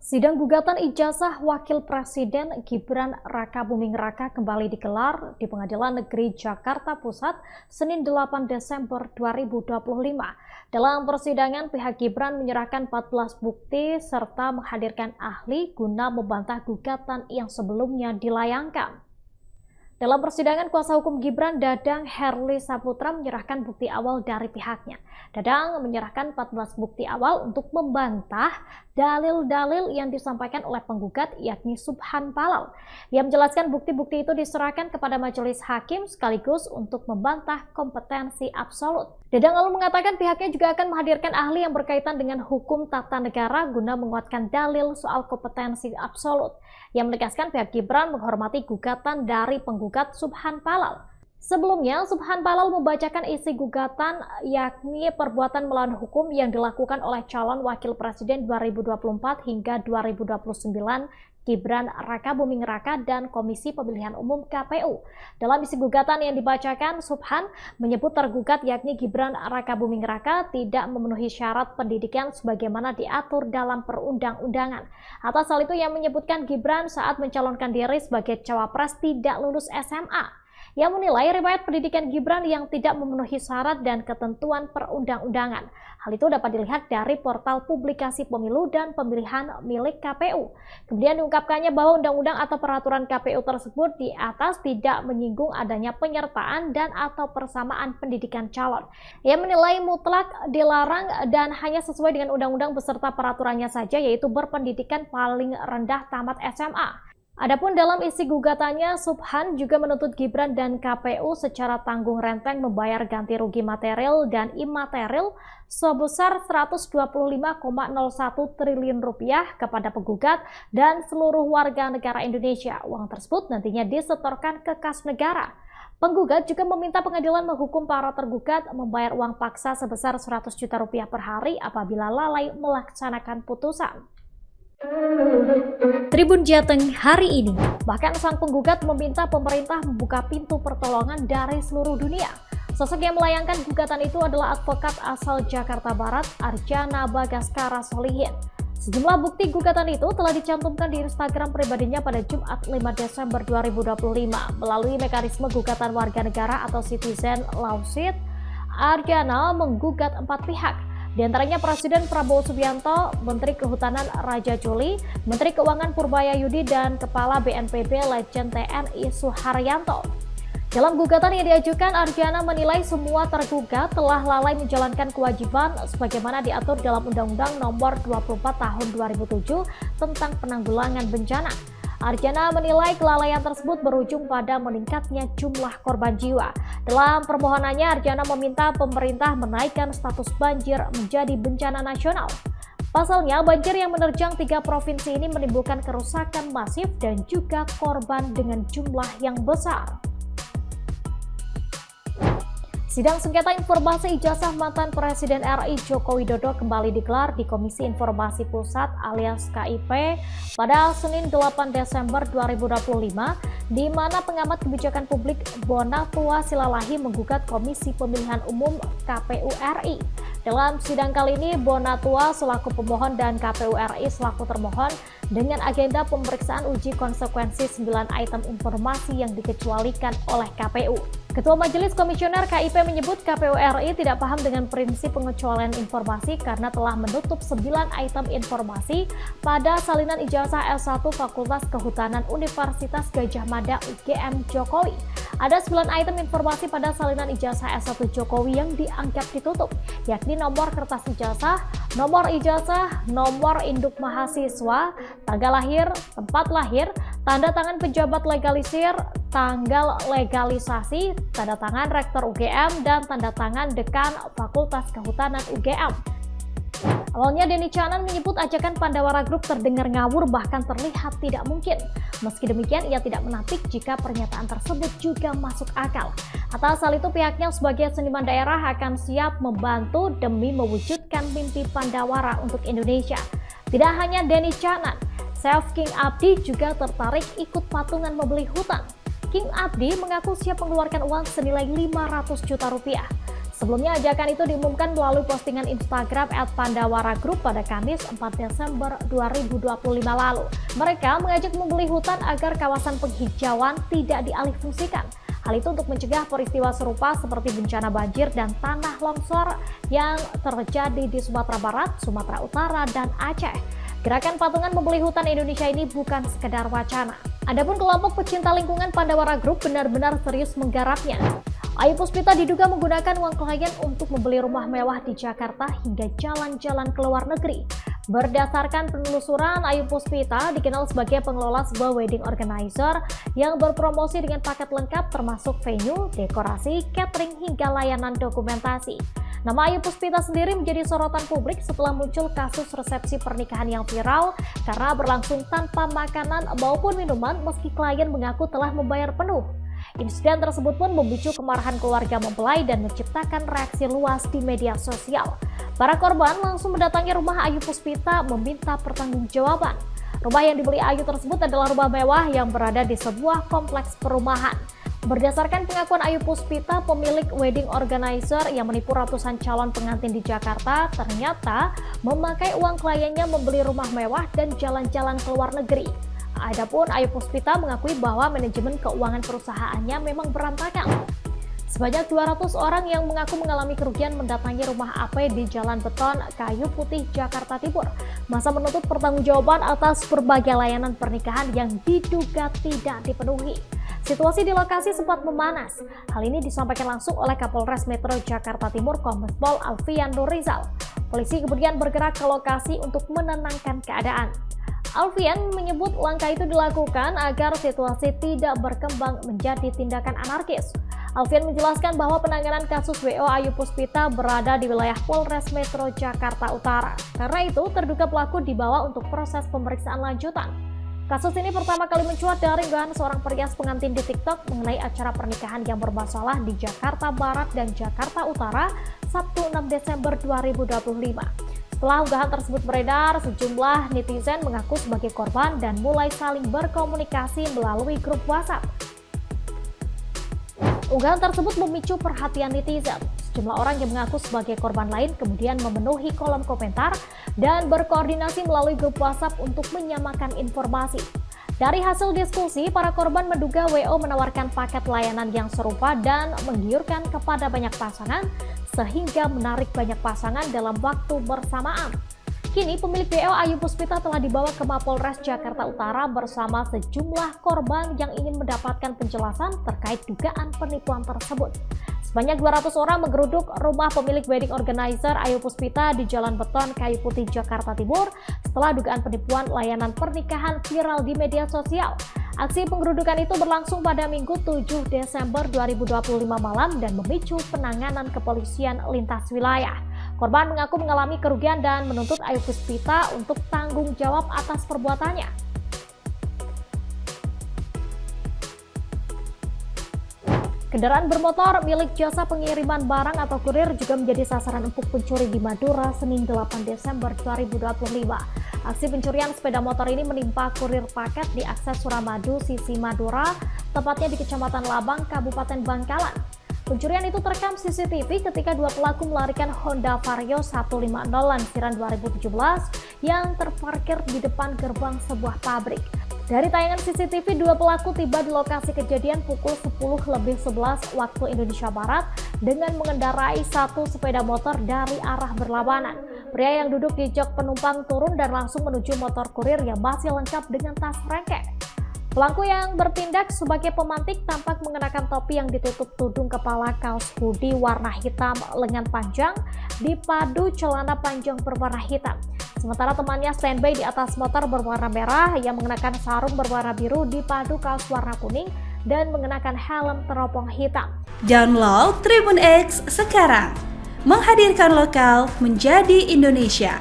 Sidang gugatan ijazah Wakil Presiden Gibran Rakabuming Raka kembali digelar di Pengadilan Negeri Jakarta Pusat Senin 8 Desember 2025. Dalam persidangan, pihak Gibran menyerahkan 14 bukti serta menghadirkan ahli guna membantah gugatan yang sebelumnya dilayangkan. Dalam persidangan, kuasa hukum Gibran, Dadang Herli Saputra, menyerahkan bukti awal dari pihaknya. Dadang menyerahkan 14 bukti awal untuk membantah dalil-dalil yang disampaikan oleh penggugat, yakni Subhan Palal. Ia menjelaskan bukti-bukti itu diserahkan kepada majelis hakim sekaligus untuk membantah kompetensi absolut. Dadang lalu mengatakan pihaknya juga akan menghadirkan ahli yang berkaitan dengan hukum tata negara guna menguatkan dalil soal kompetensi absolut. Yang menegaskan pihak Gibran menghormati gugatan dari penggugat Subhan Palal. Sebelumnya, Subhan Palal membacakan isi gugatan, yakni perbuatan melawan hukum yang dilakukan oleh calon wakil presiden 2024 hingga 2029 Gibran Rakabuming Raka dan Komisi Pemilihan Umum KPU. Dalam isi gugatan yang dibacakan, Subhan menyebut tergugat yakni Gibran Rakabuming Raka tidak memenuhi syarat pendidikan sebagaimana diatur dalam perundang-undangan. Atas hal itu, yang menyebutkan Gibran saat mencalonkan diri sebagai cawapres tidak lulus SMA. Yang menilai riwayat pendidikan Gibran yang tidak memenuhi syarat dan ketentuan perundang-undangan. Hal itu dapat dilihat dari portal publikasi pemilu dan pemilihan milik KPU. Kemudian diungkapkannya bahwa undang-undang atau peraturan KPU tersebut di atas tidak menyinggung adanya penyertaan dan atau persamaan pendidikan calon. Ia menilai mutlak dilarang dan hanya sesuai dengan undang-undang beserta peraturannya saja, yaitu berpendidikan paling rendah tamat SMA. Adapun dalam isi gugatannya, Subhan juga menuntut Gibran dan KPU secara tanggung renteng membayar ganti rugi material dan imaterial sebesar 125,01 triliun rupiah kepada penggugat dan seluruh warga negara Indonesia. Uang tersebut nantinya disetorkan ke kas negara. Penggugat juga meminta pengadilan menghukum para tergugat membayar uang paksa sebesar 100 juta rupiah per hari apabila lalai melaksanakan putusan. Tribun Jateng hari ini, bahkan sang penggugat meminta pemerintah membuka pintu pertolongan dari seluruh dunia. Sosok yang melayangkan gugatan itu adalah advokat asal Jakarta Barat, Arjana Bagaskara Solihin. Sejumlah bukti gugatan itu telah dicantumkan di Instagram pribadinya pada Jumat 5 Desember 2025. Melalui mekanisme gugatan warga negara atau citizen lawsuit, Arjana menggugat 4 pihak. Di antaranya Presiden Prabowo Subianto, Menteri Kehutanan Raja Juli, Menteri Keuangan Purbayayudi, dan Kepala BNPB Legend TNI Suharyanto. Dalam gugatan yang diajukan, Arjana menilai semua tergugat telah lalai menjalankan kewajiban sebagaimana diatur dalam Undang-Undang Nomor 24 Tahun 2007 tentang penanggulangan bencana. Arjana menilai kelalaian tersebut berujung pada meningkatnya jumlah korban jiwa. Dalam permohonannya, Arjana meminta pemerintah menaikkan status banjir menjadi bencana nasional. Pasalnya, banjir yang menerjang 3 provinsi ini menimbulkan kerusakan masif dan juga korban dengan jumlah yang besar. Sidang sengketa informasi ijazah mantan Presiden RI Joko Widodo kembali digelar di Komisi Informasi Pusat alias KIP pada Senin 8 Desember 2025, di mana pengamat kebijakan publik Bonatua Silalahi menggugat Komisi Pemilihan Umum KPU RI. Dalam sidang kali ini, Bonatua selaku pemohon dan KPU RI selaku termohon dengan agenda pemeriksaan uji konsekuensi 9 item informasi yang dikecualikan oleh KPU. Ketua Majelis Komisioner KIP menyebut KPU RI tidak paham dengan prinsip pengecualian informasi karena telah menutup 9 item informasi pada salinan ijazah S1 Fakultas Kehutanan Universitas Gadjah Mada UGM Jokowi. Ada 9 item informasi pada salinan ijazah S1 Jokowi yang dianggap ditutup, yakni nomor kertas ijazah, nomor induk mahasiswa, tanggal lahir, tempat lahir, tanda tangan pejabat legalisir, tanggal legalisasi, tanda tangan Rektor UGM, dan tanda tangan Dekan Fakultas Kehutanan UGM. Awalnya Denny Canan menyebut ajakan Pandawara Group terdengar ngawur bahkan terlihat tidak mungkin. Meski demikian, ia tidak menampik jika pernyataan tersebut juga masuk akal. Atas hal itu, pihaknya sebagai seniman daerah akan siap membantu demi mewujudkan mimpi Pandawara untuk Indonesia. Tidak hanya Denny Canan, Chef King Abdi juga tertarik ikut patungan membeli hutan. King Abdi mengaku siap mengeluarkan uang senilai 500 juta rupiah. Sebelumnya, ajakan itu diumumkan melalui postingan Instagram @Pandawara Group pada Kamis 4 Desember 2025 lalu. Mereka mengajak membeli hutan agar kawasan penghijauan tidak dialihfungsikan. Hal itu untuk mencegah peristiwa serupa seperti bencana banjir dan tanah longsor yang terjadi di Sumatera Barat, Sumatera Utara, dan Aceh. Gerakan patungan membeli hutan Indonesia ini bukan sekedar wacana. Adapun kelompok pecinta lingkungan Pandawara Group benar-benar serius menggarapnya. Ayu Puspita diduga menggunakan uang klien untuk membeli rumah mewah di Jakarta hingga jalan-jalan ke luar negeri. Berdasarkan penelusuran, Ayu Puspita dikenal sebagai pengelola sebuah wedding organizer yang berpromosi dengan paket lengkap termasuk venue, dekorasi, catering, hingga layanan dokumentasi. Nama Ayu Puspita sendiri menjadi sorotan publik setelah muncul kasus resepsi pernikahan yang viral karena berlangsung tanpa makanan maupun minuman meski klien mengaku telah membayar penuh. Insiden tersebut pun memicu kemarahan keluarga mempelai dan menciptakan reaksi luas di media sosial. Para korban langsung mendatangi rumah Ayu Puspita meminta pertanggungjawaban. Rumah yang dibeli Ayu tersebut adalah rumah mewah yang berada di sebuah kompleks perumahan. Berdasarkan pengakuan Ayu Puspita, pemilik wedding organizer yang menipu ratusan calon pengantin di Jakarta ternyata memakai uang kliennya membeli rumah mewah dan jalan-jalan ke luar negeri. Adapun Ayu Puspita mengakui bahwa manajemen keuangan perusahaannya memang berantakan. Sebanyak 200 orang yang mengaku mengalami kerugian mendatangi rumah AP di Jalan Beton, Kayu Putih, Jakarta Timur. Masa menuntut pertanggungjawaban atas berbagai layanan pernikahan yang diduga tidak dipenuhi. Situasi di lokasi sempat memanas. Hal ini disampaikan langsung oleh Kapolres Metro Jakarta Timur Kombes Pol Alfian Nurrizal. Polisi kemudian bergerak ke lokasi untuk menenangkan keadaan. Alfian menyebut langkah itu dilakukan agar situasi tidak berkembang menjadi tindakan anarkis. Alfian menjelaskan bahwa penanganan kasus WO Ayu Puspita berada di wilayah Polres Metro Jakarta Utara. Karena itu, terduga pelaku dibawa untuk proses pemeriksaan lanjutan. Kasus ini pertama kali mencuat dari unggahan seorang perias pengantin di TikTok mengenai acara pernikahan yang bermasalah di Jakarta Barat dan Jakarta Utara Sabtu 6 Desember 2025. Setelah unggahan tersebut beredar, sejumlah netizen mengaku sebagai korban dan mulai saling berkomunikasi melalui grup WhatsApp. Unggahan tersebut memicu perhatian netizen. Sejumlah orang yang mengaku sebagai korban lain kemudian memenuhi kolom komentar dan berkoordinasi melalui grup WhatsApp untuk menyamakan informasi. Dari hasil diskusi, para korban menduga WO menawarkan paket layanan yang serupa dan menggiurkan kepada banyak pasangan, sehingga menarik banyak pasangan dalam waktu bersamaan. Kini pemilik WO Ayu Puspita telah dibawa ke Mapolres Jakarta Utara bersama sejumlah korban yang ingin mendapatkan penjelasan terkait dugaan penipuan tersebut. Sebanyak 200 orang menggeruduk rumah pemilik wedding organizer Ayu Puspita di Jalan Beton, Kayu Putih, Jakarta Timur setelah dugaan penipuan layanan pernikahan viral di media sosial. Aksi penggerudukan itu berlangsung pada Minggu 7 Desember 2025 malam dan memicu penanganan kepolisian lintas wilayah. Korban mengaku mengalami kerugian dan menuntut Ayu Puspita untuk tanggung jawab atas perbuatannya. Kendaraan bermotor milik jasa pengiriman barang atau kurir juga menjadi sasaran empuk pencuri di Madura Senin 8 Desember 2025. Aksi pencurian sepeda motor ini menimpa kurir paket di akses Suramadu, sisi Madura, tepatnya di Kecamatan Labang, Kabupaten Bangkalan. Pencurian itu terekam CCTV ketika dua pelaku melarikan Honda Vario 150 lansiran 2017 yang terparkir di depan gerbang sebuah pabrik. Dari tayangan CCTV, dua pelaku tiba di lokasi kejadian pukul 10:11 waktu Indonesia Barat dengan mengendarai satu sepeda motor dari arah berlawanan. Pria yang duduk di jok penumpang turun dan langsung menuju motor kurir yang masih lengkap dengan tas rengkek. Pelaku yang bertindak sebagai pemantik tampak mengenakan topi yang ditutup tudung kepala, kaos hoodie warna hitam lengan panjang, dipadu celana panjang berwarna hitam. Sementara temannya standby di atas motor berwarna merah yang mengenakan sarung berwarna biru dipadu kaos warna kuning dan mengenakan helm teropong hitam. Download Tribun X sekarang, menghadirkan lokal menjadi Indonesia.